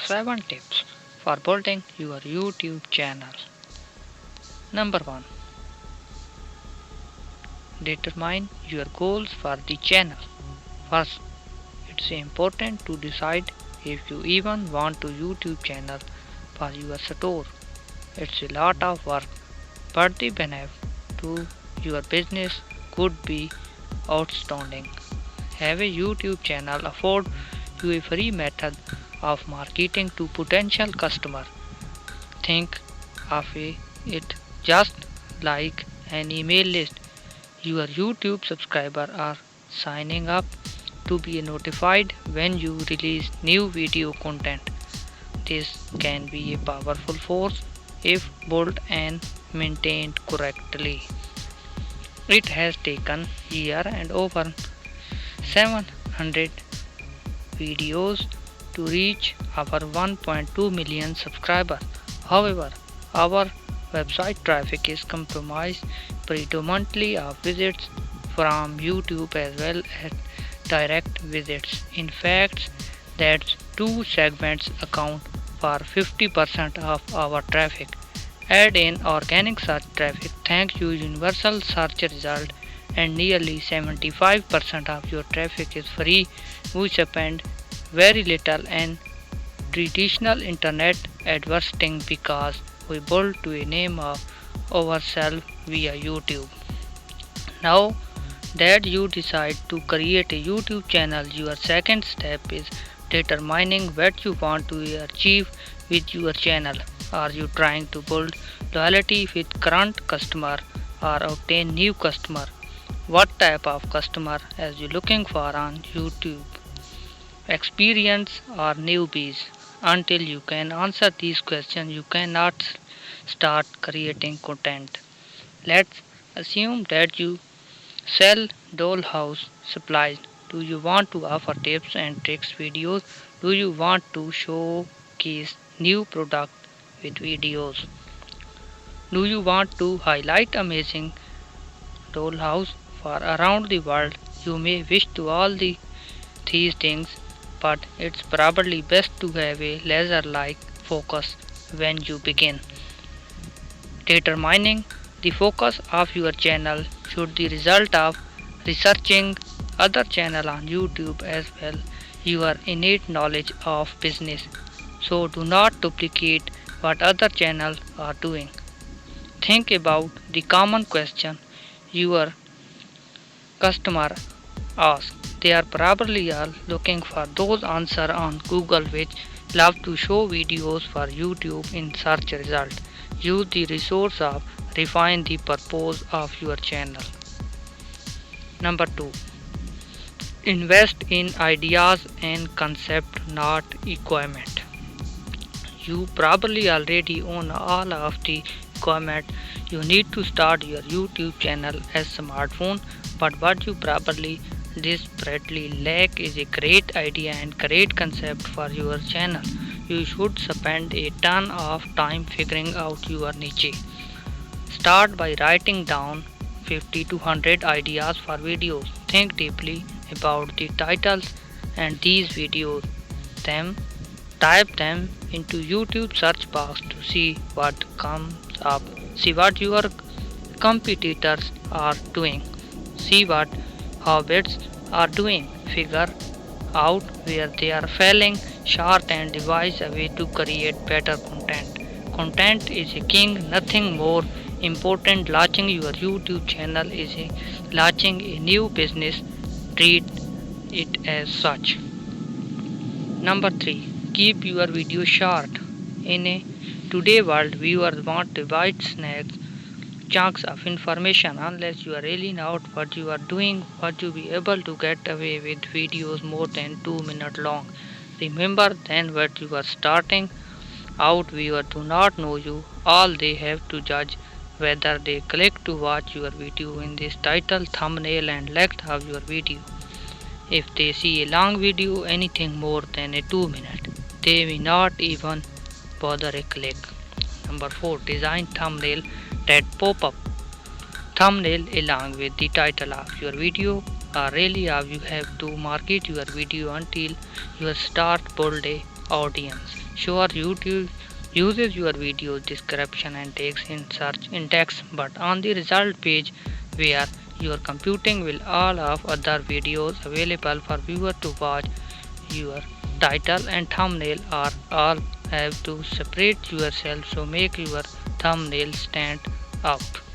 7 tips for building your YouTube channel. Number 1. Determine your goals for the channel. First, it's important to decide if you even want a YouTube channel for your store. It's a lot of work, but the benefit to your business could be outstanding. Have a YouTube channel afford you a free method of marketing to potential customer. Think of it just like an email list. Your YouTube subscribers are signing up to be notified when you release new video content. This can be a powerful force if built and maintained correctly. It has taken years and over 700 videos to reach our 1.2 million subscribers. However, our website traffic is comprised predominantly of visits from YouTube as well as direct visits. In fact, that two segments account for 50% of our traffic. Add in organic search traffic thanks to universal search result and nearly 75% of your traffic is free. We spend very little in traditional internet advertising because we build to a name of ourselves via YouTube. Now that you decide to create a YouTube channel, your second step is determining what you want to achieve with your channel. Are you trying to build loyalty with current customer or obtain new customer? What type of customer are you looking for on YouTube? Experienced or newbies? Until you can answer these questions, you cannot start creating content. Let's assume that you sell dollhouse supplies. Do you want to offer tips and tricks videos? Do you want to showcase new product with videos? Do you want to highlight amazing dollhouse for around the world? You may wish to all these things, but it's probably best to have a laser-like focus when you begin. Determining the focus of your channel should the result of researching other channels on YouTube as well your innate knowledge of business. So do not duplicate what other channels are doing. Think about the common question your customer asks. They are probably all looking for those answers on Google which love to show videos for YouTube in search result. Use the resource of refine the purpose of your channel. Number 2. Invest in ideas and concept, not equipment. You probably already own all of the equipment you need to start your YouTube channel as smartphone, but what you probably desperately lack is a great idea and great concept for your channel. You should spend a ton of time figuring out your niche. Start by writing down 50 to 100 ideas for videos. Think deeply about the titles and these videos. Then type them into YouTube search box to see what comes up. See what your competitors are doing. See what hobbits are doing. Figure out where they are failing short and devise a way to create better content. Content is a king, nothing more important. Launching your YouTube channel is launching a new business. Treat it as such. Number 3. Keep your video short. In a today world, viewers want bite snacks, chunks of information. Unless you are really not what you are doing, what you be able to get away with videos more than 2 minutes long. Remember then what you are starting out. Viewers do not know you. All they have to judge whether they click to watch your video in this title, thumbnail and length of your video. If they see a long video, anything more than a 2 minute, they may not even bother a click. Number 4. Design thumbnail that pop up. Thumbnail along with the title of your video are really how you have to market your video until you start build a audience. Sure, YouTube uses your video description and takes in search index, but on the result page where you are computing will all of other videos available for viewer to watch, your title and thumbnail are all have to separate yourself, so make your thumbnail stand out.